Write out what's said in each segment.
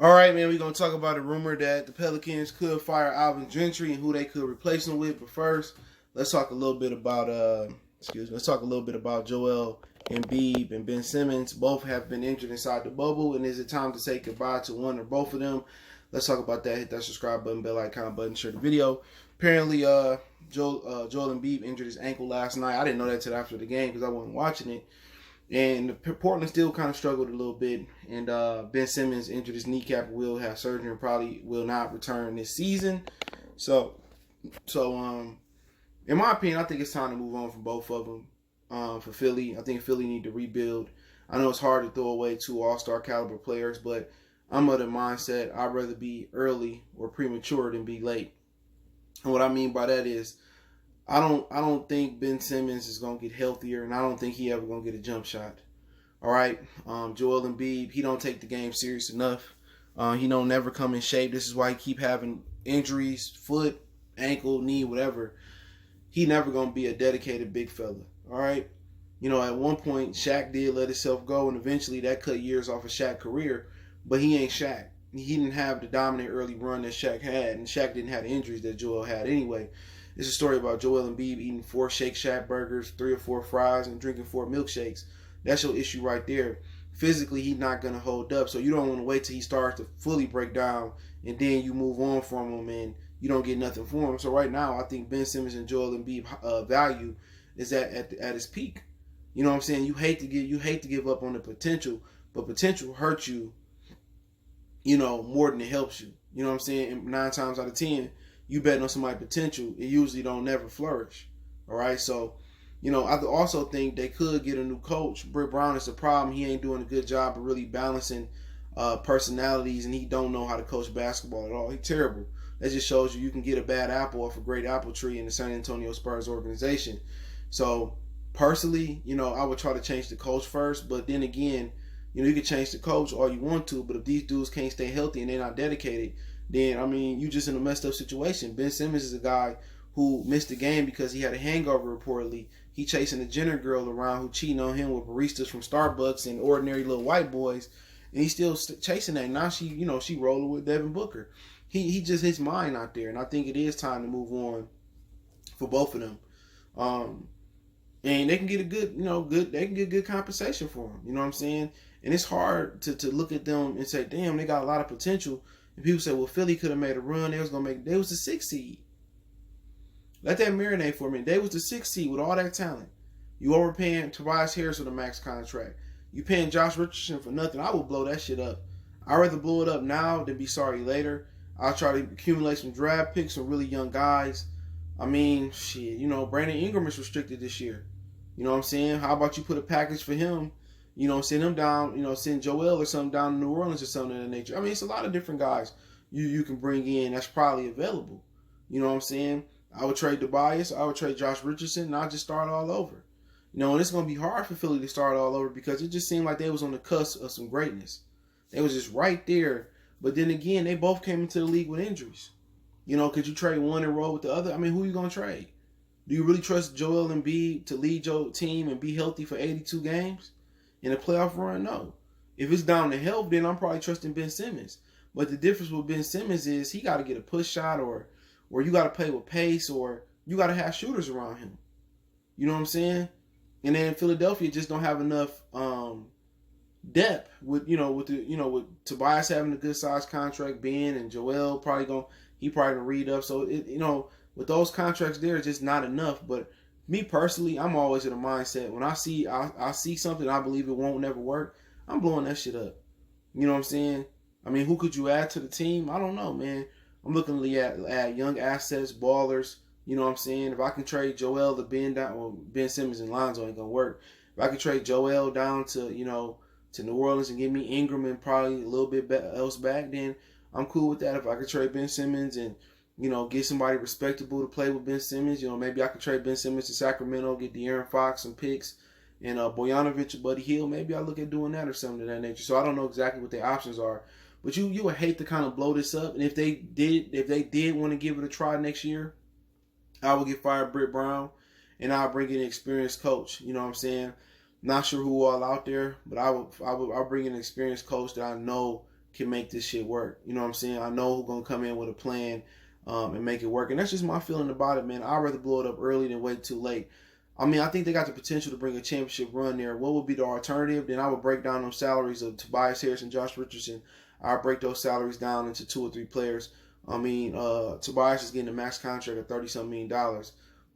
All right, man, we're going to talk about a rumor that the Pelicans could fire Alvin Gentry and who they could replace him with. But first, let's talk a little bit about let's talk a little bit about Joel Embiid and Ben Simmons. Both have been injured inside the bubble, and is it time to say goodbye to one or both of them? Let's talk about that. Hit that subscribe button, bell icon button, share the video. Apparently, Joel Embiid injured his ankle last night. I didn't know that till after the game because I wasn't watching it. And Portland still kind of struggled a little bit. And Ben Simmons injured his kneecap, will have surgery, and probably will not return this season. So, in my opinion, I think it's time to move on from both of them. For Philly, I think Philly need to rebuild. I know it's hard to throw away two all-star caliber players, but I'm of the mindset I'd rather be early or premature than be late. And what I mean by that is, I don't think Ben Simmons is gonna get healthier, and I don't think he ever gonna get a jump shot. All right, Joel Embiid, he don't take the game serious enough. He don't never come in shape. This is why he keep having injuries, foot, ankle, knee, whatever. He never gonna be a dedicated big fella. All right, at one point Shaq did let himself go, and eventually that cut years off of Shaq's career. But he ain't Shaq. He didn't have the dominant early run that Shaq had, and Shaq didn't have the injuries that Joel had anyway. It's a story about Joel Embiid eating 4 Shake Shack burgers, 3 or 4 fries, and drinking 4 milkshakes. That's your issue right there. Physically, he's not going to hold up, so you don't want to wait till he starts to fully break down, and then you move on from him, and you don't get nothing for him. So right now, I think Ben Simmons and Joel Embiid value is at his peak. You know what I'm saying? You hate to give up on the potential, but potential hurts you, more than it helps you. You know what I'm saying? And 9 times out of 10, you betting on somebody's potential, it usually don't never flourish. All right, so I also think they could get a new coach. Britt Brown is the problem. He ain't doing a good job of really balancing personalities, and he don't know how to coach basketball at all. He's terrible. That just shows you can get a bad apple off a great apple tree in the San Antonio Spurs organization. So personally, I would try to change the coach first, but then again, you can change the coach all you want to, but if these dudes can't stay healthy and they're not dedicated, then, you just in a messed up situation. Ben Simmons is a guy who missed the game because he had a hangover, reportedly. He chasing a Jenner girl around who cheating on him with baristas from Starbucks and ordinary little white boys, and he's still chasing that. Now she rolling with Devin Booker. He just his mind out there, and I think it is time to move on for both of them. And they can get a they can get good compensation for him. You know what I'm saying? And it's hard to look at them and say, damn, they got a lot of potential. And people say, well, Philly could have made a run. They was the 6th seed. Let that marinate for a minute. They was the 6th seed with all that talent. You overpaying Tobias Harris with a max contract. You paying Josh Richardson for nothing. I would blow that shit up. I'd rather blow it up now than be sorry later. I'll try to accumulate some draft picks, some really young guys. Brandon Ingram is restricted this year. You know what I'm saying? How about you put a package for him? Send him down, send Joel or something down to New Orleans or something of that nature. It's a lot of different guys you can bring in that's probably available. You know what I'm saying? I would trade Tobias. I would trade Josh Richardson, and I'll just start all over. And it's going to be hard for Philly to start all over because it just seemed like they was on the cusp of some greatness. They was just right there. But then again, they both came into the league with injuries. Could you trade one and roll with the other? Who are you going to trade? Do you really trust Joel Embiid to lead your team and be healthy for 82 games? In a playoff run, no. If it's down to health, then I'm probably trusting Ben Simmons. But the difference with Ben Simmons is he got to get a push shot or you got to play with pace or you got to have shooters around him. You know what I'm saying? And then Philadelphia just don't have enough depth with Tobias having a good size contract, Ben and Joel probably gonna read up. So with those contracts there, it's just not enough. But me personally, I'm always in a mindset when I see something I believe it won't never work, I'm blowing that shit up. You know what I'm saying? Who could you add to the team? I don't know, man. I'm looking at young assets, ballers. You know what I'm saying? If I can trade Joel to Ben down, well, Ben Simmons and Lonzo ain't gonna work. If I can trade Joel down to New Orleans and give me Ingram and probably a little bit else back, then I'm cool with that. If I could trade Ben Simmons and get somebody respectable to play with Ben Simmons. Maybe I could trade Ben Simmons to Sacramento, get De'Aaron Fox some picks, and Bogdanovich or Buddy Hield. Maybe I look at doing that or something of that nature. So I don't know exactly what their options are, but you would hate to kind of blow this up. And if they did want to give it a try next year, I would get fired Britt Brown, and I'll bring in an experienced coach. You know what I'm saying? Not sure who all out there, but I'll bring in an experienced coach that I know can make this shit work. You know what I'm saying? I know who's gonna come in with a plan and make it work. And that's just my feeling about it, man. I'd rather blow it up early than wait too late. I mean, I think they got the potential to bring a championship run there. What would be the alternative? Then I would break down those salaries of Tobias Harris and Josh Richardson. I'd break those salaries down into 2 or 3 players. I mean, Tobias is getting a max contract of $30-some million.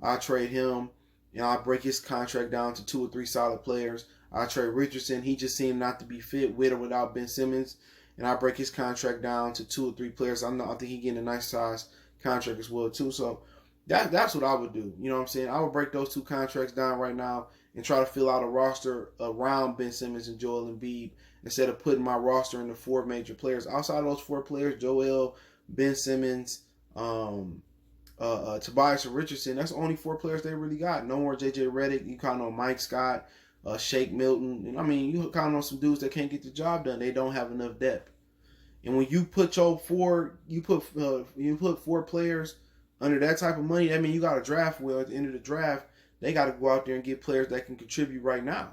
I trade him, and I break his contract down to 2 or 3 solid players. I trade Richardson. He just seemed not to be fit with or without Ben Simmons, and I break his contract down to 2 or 3 players. I think he's getting a nice size contract as well too. So that's what I would do. You know what I'm saying? I would break those 2 contracts down right now and try to fill out a roster around Ben Simmons and Joel Embiid instead of putting my roster into 4 major players. Outside of those 4 players, Joel, Ben Simmons, Tobias and Richardson, that's only 4 players they really got. No more J.J. Redick. You count on Mike Scott, Shake Milton. And I mean, you count on some dudes that can't get the job done. They don't have enough depth. And when you put your 4 players under that type of money, that means you got to draft well. At the end of the draft, they got to go out there and get players that can contribute right now.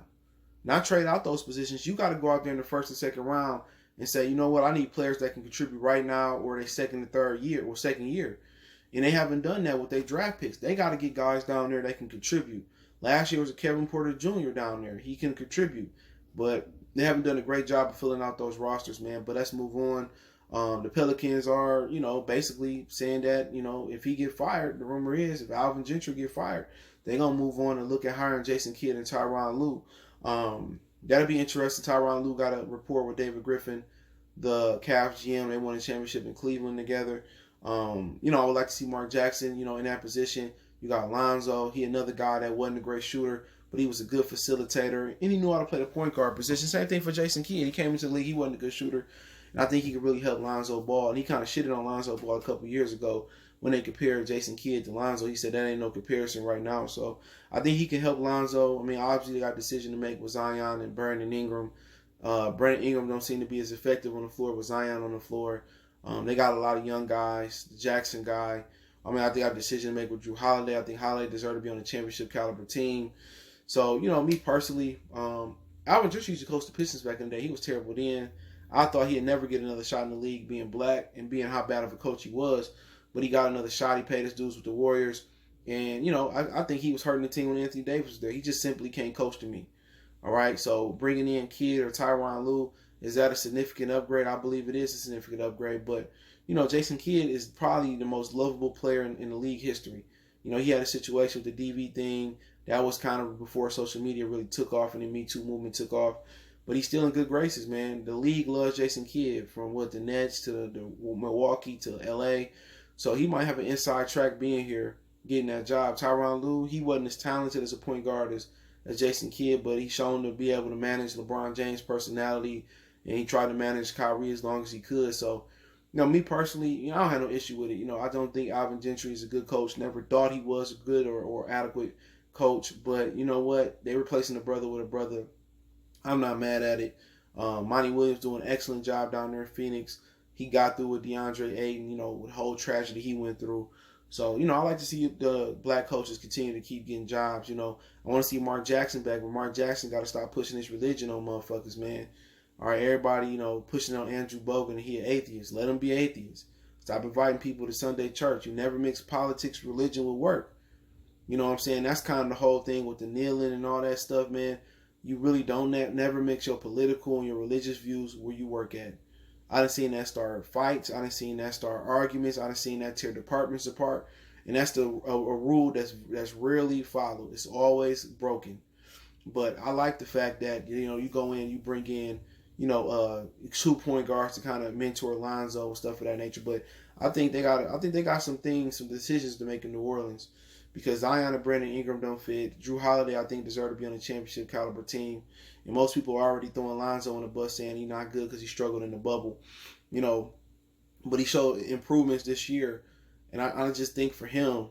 Not trade out those positions. You got to go out there in the first and second round and say, you know what, I need players that can contribute right now or their second and third year or second year. And they haven't done that with their draft picks. They got to get guys down there that can contribute. Last year was a Kevin Porter Jr. down there. He can contribute. But they haven't done a great job of filling out those rosters, man. But let's move on. The Pelicans are, basically saying that, if he get fired, the rumor is if Alvin Gentry get fired, they're going to move on and look at hiring Jason Kidd and Tyronn Lue. That'll be interesting. Tyronn Lue got a report with David Griffin, the Cavs GM. They won a championship in Cleveland together. I would like to see Mark Jackson, in that position. You got Lonzo. He another guy that wasn't a great shooter, but he was a good facilitator, and he knew how to play the point guard position. Same thing for Jason Kidd. He came into the league. He wasn't a good shooter, and I think he could really help Lonzo Ball. And he kind of shitted on Lonzo Ball a couple years ago when they compared Jason Kidd to Lonzo. He said that ain't no comparison right now. So I think he can help Lonzo. I mean, obviously they got a decision to make with Zion and Brandon Ingram. Brandon Ingram don't seem to be as effective on the floor with Zion on the floor. They got a lot of young guys. The Jackson guy. I mean, I think I have a decision to make with Drew Holiday. I think Holiday deserves to be on a championship caliber team. So, me personally, Alvin Gentry used to coach the Pistons back in the day. He was terrible then. I thought he'd never get another shot in the league being black and being how bad of a coach he was. But he got another shot. He paid his dues with the Warriors. And, I think he was hurting the team when Anthony Davis was there. He just simply can't coach to me. All right, so bringing in Kidd or Tyronn Lue, is that a significant upgrade? I believe it is a significant upgrade. But, Jason Kidd is probably the most lovable player in the league history. He had a situation with the DV thing. That was kind of before social media really took off and the Me Too movement took off. But he's still in good graces, man. The league loves Jason Kidd, from the Nets to the Milwaukee to L.A. So he might have an inside track being here, getting that job. Tyronn Lue, he wasn't as talented as a point guard as Jason Kidd, but he's shown to be able to manage LeBron James' personality, and he tried to manage Kyrie as long as he could. So, me personally, I don't have no issue with it. I don't think Alvin Gentry is a good coach. Never thought he was a good or adequate coach. But you know what? They're replacing a brother with a brother. I'm not mad at it. Monty Williams doing an excellent job down there in Phoenix. He got through with DeAndre Ayton, with the whole tragedy he went through. So, I like to see the black coaches continue to keep getting jobs. I want to see Mark Jackson back, but Mark Jackson got to stop pushing his religion on motherfuckers, man. All right, everybody, pushing on Andrew Bogut and he an atheist. Let him be atheist. Stop inviting people to Sunday church. You never mix politics, religion with work. You know what I'm saying? That's kind of the whole thing with the kneeling and all that stuff, man. You really don't never mix your political and your religious views where you work at. I done seen that start fights. I done seen that start arguments. I done seen that tear departments apart. And that's a rule that's rarely followed. It's always broken. But I like the fact that, you go in, you bring in, 2 point guards to kind of mentor Lonzo and stuff of that nature. But I think they got some decisions to make in New Orleans, because Zion and Brandon Ingram don't fit. Drew Holiday, I think, deserves to be on a championship caliber team. And most people are already throwing Lonzo on the bus saying he's not good because he struggled in the bubble. But he showed improvements this year. And I just think for him,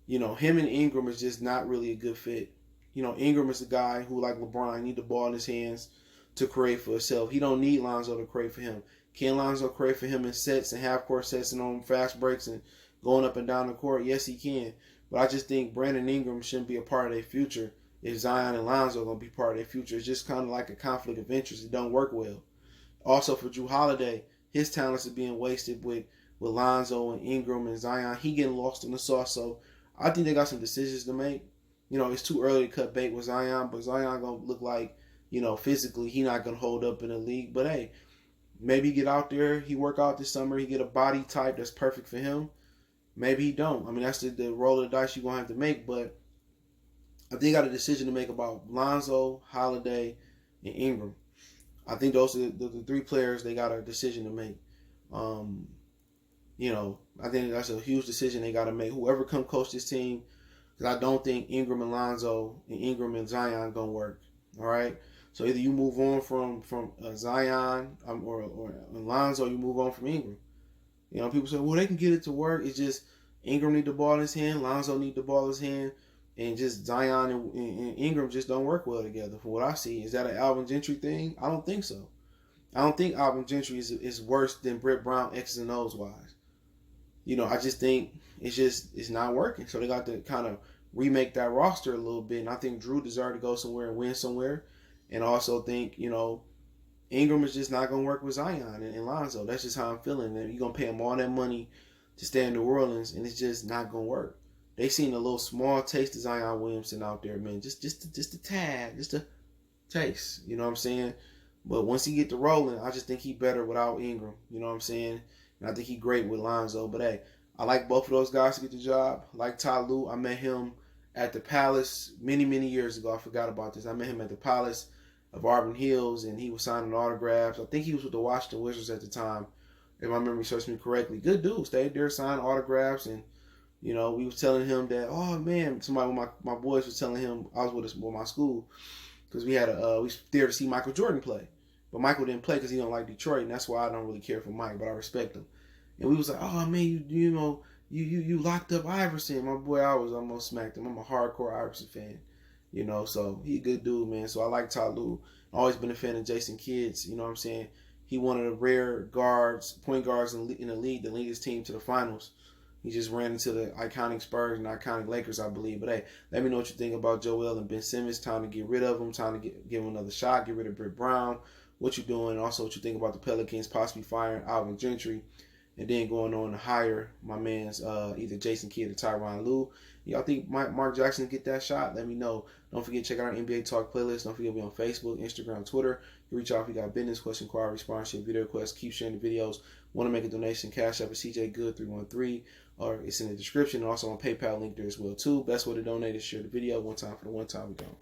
him and Ingram is just not really a good fit. Ingram is a guy who, like LeBron, need the ball in his hands to create for himself. He don't need Lonzo to create for him. Can Lonzo create for him in sets and half-court sets and on fast breaks and going up and down the court? Yes, he can. But I just think Brandon Ingram shouldn't be a part of their future if Zion and Lonzo are going to be part of their future. It's just kind of like a conflict of interest. It don't work well. Also for Drew Holiday, his talents are being wasted with Lonzo and Ingram and Zion. He getting lost in the sauce. So I think they got some decisions to make. It's too early to cut bait with Zion, but Zion gonna look like, physically he not gonna hold up in the league. But hey, maybe he get out there, he work out this summer, he get a body type that's perfect for him. Maybe he don't. I mean, that's the roll of the dice you're gonna have to make. But I think you got a decision to make about Lonzo, Holiday, and Ingram. I think those are the three players they got a decision to make. I think that's a huge decision they got to make. Whoever come coach this team, because I don't think Ingram and Lonzo and Ingram and Zion gonna work. All right. So either you move on from Zion or Lonzo, you move on from Ingram. People say, well, they can get it to work. It's just Ingram need the ball in his hand, Lonzo need the ball in his hand, and just Zion and Ingram just don't work well together. From what I see, is that an Alvin Gentry thing? I don't think so. I don't think Alvin Gentry is worse than Brett Brown X's and O's wise. I just think it's not working. So they got to kind of remake that roster a little bit. And I think Drew deserved to go somewhere and win somewhere. And I also think, Ingram is just not going to work with Zion and Lonzo. That's just how I'm feeling. And you're going to pay them all that money to stay in New Orleans, and it's just not going to work. They seen a little small taste of Zion Williamson out there, man. Just a tad, just a taste. You know what I'm saying? But once he get to rolling, I just think he better without Ingram. You know what I'm saying? And I think he great with Lonzo. But hey, I like both of those guys to get the job. I like Ty Lue. I met him at the Palace many, many years ago. I forgot about this. I met him at the Palace of Auburn Hills, and he was signing autographs. I think he was with the Washington Wizards at the time, if my memory serves me correctly. Good dude. Stayed there, signed autographs, and we was telling him that, oh man, somebody with my boys was telling him, I was with us with my school, because we was there to see Michael Jordan play. But Michael didn't play because he don't like Detroit, and that's why I don't really care for Mike, but I respect him. And we was like, oh man, you locked up Iverson. My boy, I was almost smacked him. I'm a hardcore Iverson fan. So he a good dude, man. So I like Ty Lue. Always been a fan of Jason Kidd's. You know what I'm saying? He one of the rare point guards in the league that lead his team to the finals. He just ran into the iconic Spurs and iconic Lakers, I believe. But hey, let me know what you think about Joel and Ben Simmons. Time to get rid of him. Time to give him another shot. Get rid of Brett Brown. What you doing? Also, what you think about the Pelicans possibly firing Alvin Gentry, and then going on to hire my man's either Jason Kidd or Tyronn Lue. Y'all think Mark Jackson get that shot? Let me know. Don't forget to check out our NBA Talk playlist. Don't forget to be on Facebook, Instagram, Twitter. You reach out if you got business, question, inquiry, sponsorship, video requests. Keep sharing the videos. Want to make a donation? Cash App at CJ Good 313, or it's in the description. And also on PayPal link there as well too. Best way to donate is share the video one time for the one time we go.